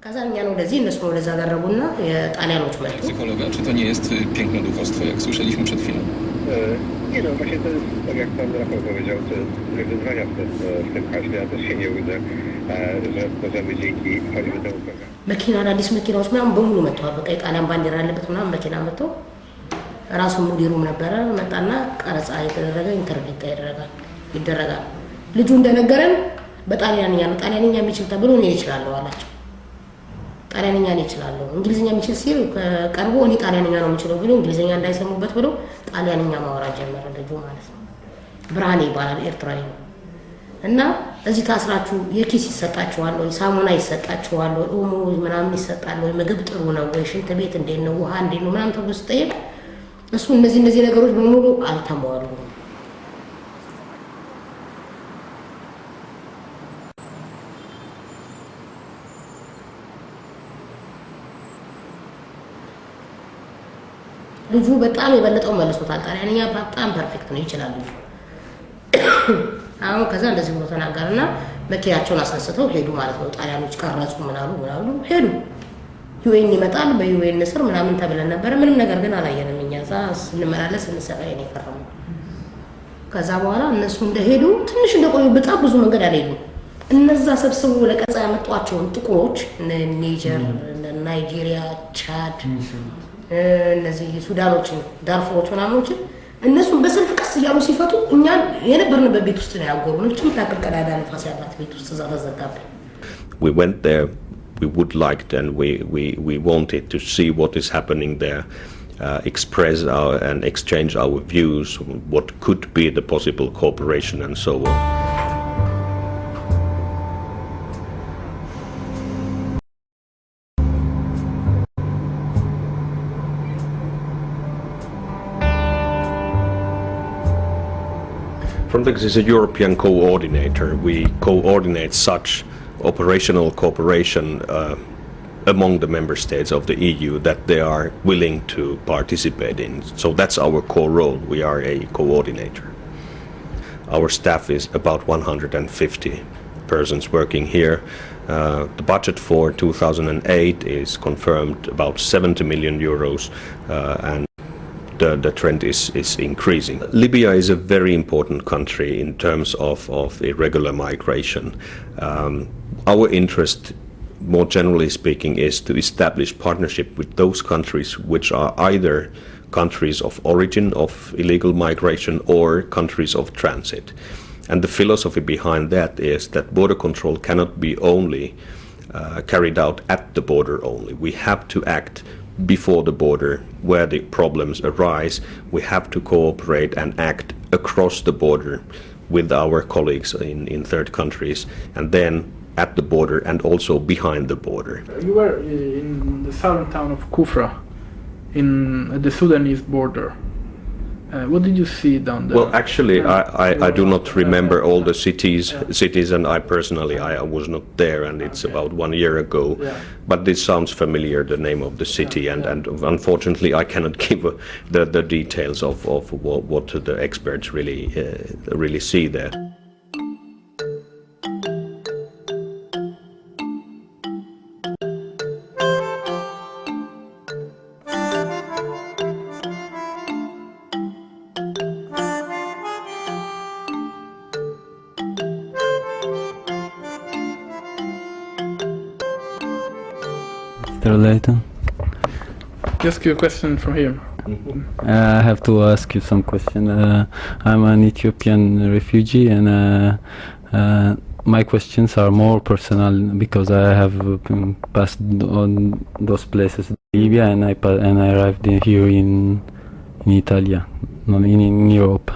Kazania wodezi, እነሱ ወደዛ አደረጉና የጣሊያኖች መጡ. Psychologa, czy to nie jest piękne duchostwo, jak słyszeliśmy przed chwilą? Nie no, właśnie to jest, tak jak pan Rafał powiedział, to jest wyzwania w tym haśle. Ja też się nie łydzę, że możemy dzięki choćby temu programowi. መኪና አዳዲስ መኪናዎች ምናምን በሙሉ መጥተዋል። በቃ የጣሊያን ባንዲራ ያለበት ምናምን መኪና መጥቶ ራሱ ሙዲሩም ነበረ መጣና ቀረጻ የተደረገ ኢንተርቪው ይደረጋል። ልጁ እንደነገረን በጣሊያንኛ ነው። ጣሊያንኛ የሚችል ተብሎ እኔ እችላለሁ አላቸው። ጣሊያንኛ ነው እችላለሁ። እንግሊዝኛ የሚችል ሲል ቀርቦ እኔ ጣሊያንኛ ነው የምችለው ብሎ እንግሊዝኛ እንዳይሰሙበት ብሎ ጣሊያንኛ ማውራት ጀመረ ልጁ ማለት ነው። ብርሃኔ ይባላል፣ ኤርትራዊ ነው። እና እዚህ ታስራችሁ የኪስ ይሰጣችኋል ወይ ሳሙና ይሰጣችኋል ወይ ኦሞ ምናምን ይሰጣል ወይ ምግብ ጥሩ ነው ወይ ሽንት ቤት እንዴት ነው ውሃ እንዴት ነው ምናምን ተብሎ ሲጠየቅ እሱ እነዚህ ነገሮች በሙሉ አልተሟሉም። ልጁ በጣም የበለጠው መልሶታል። ጣሊያንኛ በጣም ፐርፌክት ነው ይችላል ልጁ። አሁን ከዛ እንደዚህ ብሎ ተናገረና መኪናቸውን አስነስተው ሄዱ ማለት ነው። ጣሊያኖች ቀረጹ ምናሉ ሄዱ። ዩኤን ይመጣል በዩኤን ስር ምናምን ተብለን ነበር። ምንም ነገር ግን አላየንም። እኛ እዛ ስንመላለስ እንሰራይ ነው የከረመው። ከዛ በኋላ እነሱ እንደሄዱ ትንሽ እንደቆዩ በጣም ብዙ መንገድ አልሄዱም። እነዛ ሰብስቡ ለቀጻ ያመጧቸውን ጥቁሮች ኒጀር፣ ናይጄሪያ፣ ቻድ እነዚህ ሱዳኖችን ዳርፉሮች ምናምኖችን እነሱን በሰልፍ ቀስ እያሉ ሲፈቱ እኛ የነበርንበት ቤት ውስጥ ነው ያጎሩን። እቺ ታክል ቀዳዳ ንፋስ ያላት ቤት ውስጥ ተዘጋብን። We went there. We would like and we wanted to see what is happening there, express and exchange our views, what could be the possible cooperation and so on. Frontex is a European coordinator. We coordinate such operational cooperation among the member states of the EU that they are willing to participate in. So that's our core role. We are a coordinator. Our staff is about 150 persons working here. The budget for 2008 is confirmed about 70 million euros and the trend is increasing. Libya is a very important country in terms of irregular migration. Our interest, more generally speaking, is to establish partnership with those countries which are either countries of origin of illegal migration or countries of transit. And the philosophy behind that is that border control cannot be only carried out at the border only. We have to act before the border where the problems arise. We have to cooperate and act across the border with our colleagues in third countries, and then at the border and also behind the border. You were in the southern town of Kufra, in the Sudanese border. What did you see down there? Well, actually, I do not remember all the cities, and I personally I was not there, and it's about 1 year ago. Yeah. But this sounds familiar, the name of the city, and unfortunately I cannot give the details of what the experts really see there. Later. Ask you a question from here. I have to ask you some question. I'm an Ethiopian refugee, and my questions are more personal because I have passed on those places, Libya, and I arrived here in Italy, in Europe.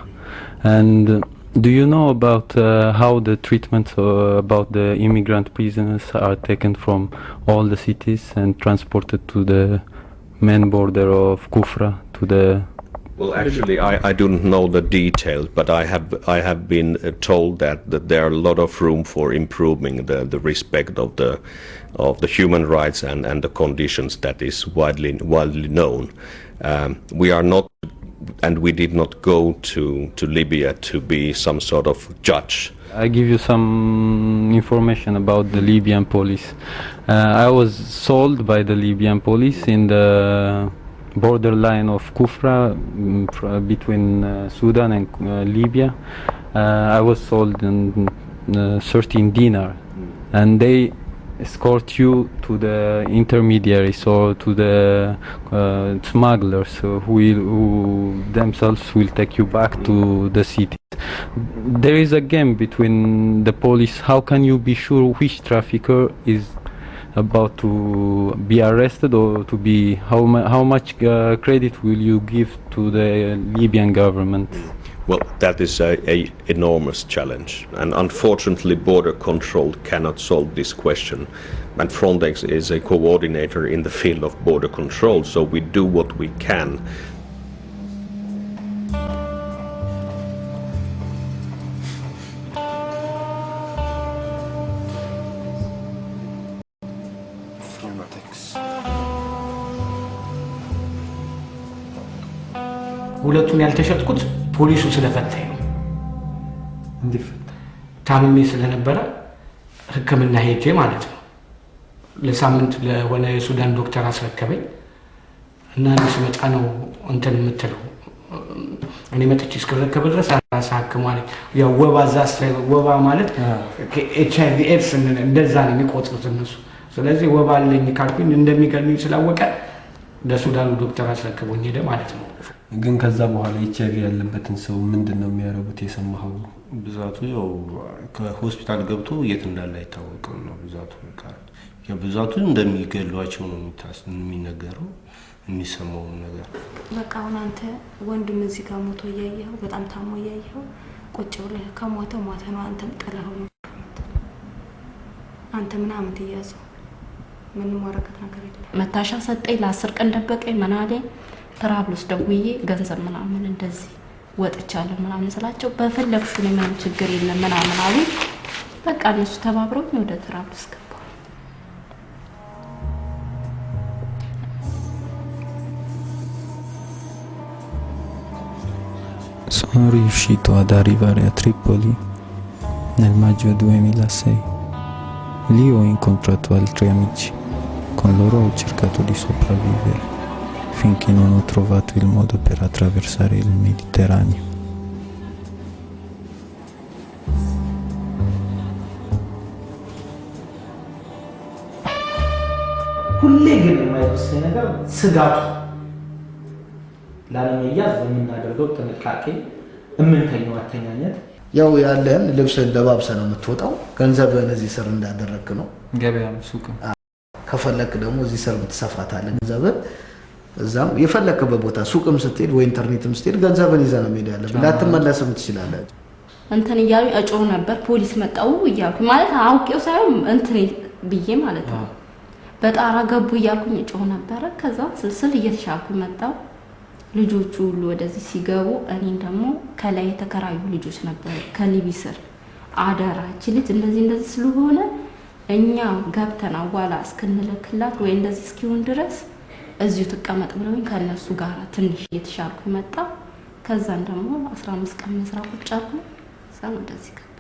And do you know about how the treatment about the immigrant prisoners are taken from all the cities and transported to the main border of Kufra to the? Well, actually, I don't know the details, but I have been told that there are a lot of room for improving the respect of the human rights and the conditions that is widely known. We are not. And we did not go to Libya to be some sort of judge I give you some information about the Libyan police. I was sold by the Libyan police in the borderline of Kufra, between Sudan and Libya. I was sold in 13 dinar, and they escort you to the intermediaries or to the smugglers who themselves will take you back to the city. There is a game between the police. How can you be sure which trafficker is about to be arrested or to be, how much credit will you give to the Libyan government? Well, that is a enormous challenge, and unfortunately border control cannot solve this question, and Frontex is a coordinator in the field of border control, so we do what we can. ሁለቱን ያልተሸጥኩት ፖሊሱ ስለፈታኝ ነው። እንዲፈታ ታምሜ ስለነበረ ሕክምና ሄጄ ማለት ነው። ለሳምንት ለሆነ የሱዳን ዶክተር አስረከበኝ እና ስመጣ ነው እንትን የምትለው እኔ መጥቼ እስከረከበ ድረስ አሳክሟል። ያው ወባ ማለት HIV ኤድስ እንደዛ ነው የሚቆጥሩት እነሱ። ስለዚህ ወባ አለኝ ካልኩኝ እንደሚገሉኝ ስላወቀ ለሱዳኑ ዶክተር አስረከበኝ ሄደ ማለት ነው። ግን ከዛ በኋላ HIV ያለበትን ሰው ምንድነው የሚያረጉት? የሰማው ብዛቱ ያው ከሆስፒታል ገብቶ የት እንዳለ አይታወቅም ነው ብዛቱ። ብዛቱ እንደሚገሏቸው ነው የሚነገረው የሚሰማው ነገር። በቃ አሁን አንተ ወንድም እዚህ ጋር ሞቶ እያየኸው በጣም ታሞ እያየኸው ቁጭ ብለህ ከሞተ ሞተ ነው አንተም ጥለኸው ነው አንተ ምናምን ትያዘው ምንም ወረቀት ነገር የለም። መታሻ ሰጠኝ ለ10 ቀን ደበቀኝ ምናለኝ ትራብልስ ደውዬ ገንዘብ ምናምን እንደዚህ ወጥቻለሁ ምናምን ስላቸው በፈለግሹ ነው ምንም ችግር የለም ምናምን አሉ። በቃ እነሱ ተባብረው ወደ ትራብልስ ገባሁ። Sono riuscito ad arrivare a Tripoli nel maggio 2006. Lì ho incontrato altri amici. Con loro ho cercato di sopravvivere finché non ho trovato il modo per attraversare il Mediterraneo. ሁሌ ግን የማይወሰኝ ነገር ስጋቱ ላለመያዝ በምናደርገው ጥንቃቄ እምንተኛው አተኛኘት ያው ያለን ልብስን ለባብሰ ነው የምትወጣው። ገንዘብን እዚህ ስር እንዳደረክ ነው። ገበያም ሱቅ ከፈለክ ደግሞ እዚህ ስር ብትሰፋታለህ ገንዘብን እዛም የፈለክበት ቦታ ሱቅም ስትሄድ ወይ ኢንተርኔትም ስትሄድ ገንዘብን ይዘህ ነው መሄድ ያለብህ። ላትመለስም ትችላለህ። እንትን እያሉ እጮህ ነበር ፖሊስ መጣው እያልኩ ማለት አውቄው ሳይሆን እንትን ብዬ ማለት ነው። በጣራ ገቡ እያልኩኝ እጮህ ነበር። ከዛ ስልስል እየተሻልኩ መጣው። ልጆቹ ሁሉ ወደዚህ ሲገቡ እኔን ደግሞ ከላይ የተከራዩ ልጆች ነበር ከሊቢ ስር አደራች ልጅ እንደዚህ ስለሆነ እኛ ገብተን አዋላ እስክንልክላት ወይ እንደዚህ እስኪሆን ድረስ እዚሁ ተቀመጥ ብለውኝ ከነሱ ጋር ትንሽ እየተሻልኩ መጣ። ከዛን ደግሞ 15 ቀን መስራት ቁጫልኩ። ሰው እንደዚህ ገባ።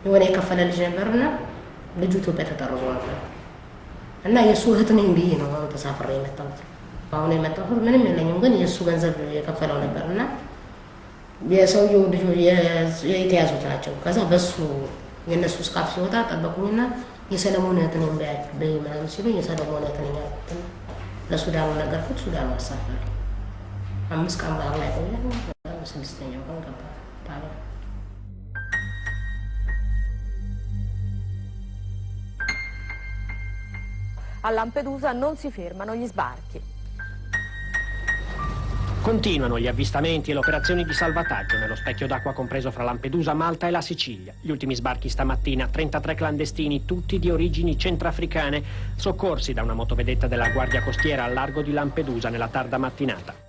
የሆነ የከፈለ ልጅ ነበርና ልጁ ኢትዮጵያ ተጠርዞ ነበር እና የሱ እህት ነኝ ብዬ ነው ተሳፍሬ የመጣሁት። አሁን የመጣሁት ምንም የለኝም፣ ግን የሱ ገንዘብ የከፈለው ነበርና የሰውየው ልጅ የተያዙት ናቸው። ከዛ በሱ የነሱ ስካፍ ሲወጣ ጠበቁኝና የሰለሞን እህት ነኝ በይ ምናምን ሲሉ የሰለሞን እህት ነኝ አልኩት። ለሱዳኑ ነገርኩት። ሱዳኑ አሳፈረ። 5 ቀን ባህር ላይ ቆየን። 6ኛው ቀን ገባ ታዲያ A Lampedusa non si fermano gli sbarchi. Continuano gli avvistamenti e le operazioni di salvataggio nello specchio d'acqua compreso fra Lampedusa, Malta e la Sicilia. Gli ultimi sbarchi stamattina, 33 clandestini, tutti di origini centrafricane, soccorsi da una motovedetta della Guardia Costiera al largo di Lampedusa nella tarda mattinata.